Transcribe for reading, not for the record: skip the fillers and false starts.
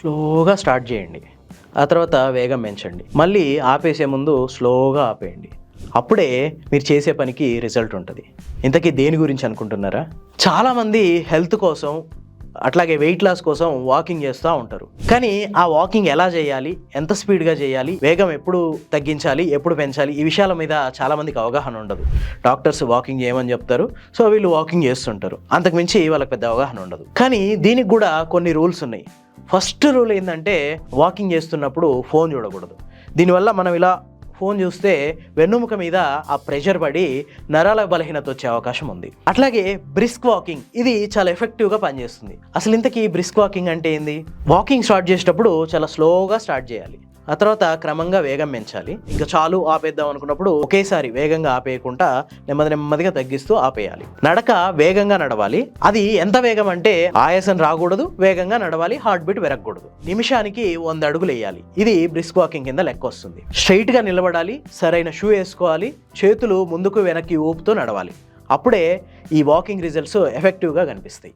స్లోగా స్టార్ట్ చేయండి. ఆ తర్వాత వేగం పెంచండి. మళ్ళీ ఆపేసే ముందు స్లోగా ఆపేయండి. అప్పుడే మీరు చేసే పనికి రిజల్ట్ ఉంటుంది. ఇంతకీ దేని గురించి అనుకుంటున్నారా? చాలామంది హెల్త్ కోసం అట్లాగే వెయిట్ లాస్ కోసం వాకింగ్ చేస్తూ ఉంటారు. కానీ ఆ వాకింగ్ ఎలా చేయాలి, ఎంత స్పీడ్గా చేయాలి, వేగం ఎప్పుడు తగ్గించాలి, ఎప్పుడు పెంచాలి, ఈ విషయాల మీద చాలామందికి అవగాహన ఉండదు. డాక్టర్స్ వాకింగ్ చేయమని చెప్తారు, సో వీళ్ళు వాకింగ్ చేస్తుంటారు. అంతకుమించి వాళ్ళకి పెద్ద అవగాహన ఉండదు. కానీ దీనికి కూడా కొన్ని రూల్స్ ఉన్నాయి. ఫస్ట్ రూల్ ఏంటంటే వాకింగ్ చేస్తున్నప్పుడు ఫోన్ చూడకూడదు. దీనివల్ల మనం ఇలా ఫోన్ చూస్తే వెన్నుముక మీద ఆ ప్రెషర్ పడి నరాల బలహీనత వచ్చే అవకాశం ఉంది. అట్లాగే బ్రిస్క్ వాకింగ్, ఇది చాలా ఎఫెక్టివ్గా పనిచేస్తుంది. అసలు ఇంతకీ బ్రిస్క్ వాకింగ్ అంటే ఏంది? వాకింగ్ స్టార్ట్ చేసేటప్పుడు చాలా స్లోగా స్టార్ట్ చేయాలి. ఆ తర్వాత క్రమంగా వేగం పెంచాలి. ఇంకా చాలు ఆపేద్దాం అనుకున్నప్పుడు ఒకేసారి వేగంగా ఆపేయకుండా నెమ్మదిగా తగ్గిస్తూ ఆపేయాలి. నడక వేగంగా నడవాలి. అది ఎంత వేగం అంటే ఆయాసం రాకూడదు, వేగంగా నడవాలి, హార్ట్ బీట్ పెరగకూడదు. నిమిషానికి 100 అడుగులు వేయాలి. ఇది బ్రిస్క్ వాకింగ్ కింద లెక్క వస్తుంది. స్ట్రైట్ గా నిలబడాలి, సరైన షూ వేసుకోవాలి, చేతులు ముందుకు వెనక్కి ఊపుతూ నడవాలి. అప్పుడే ఈ వాకింగ్ రిజల్ట్స్ ఎఫెక్టివ్గా కనిపిస్తాయి.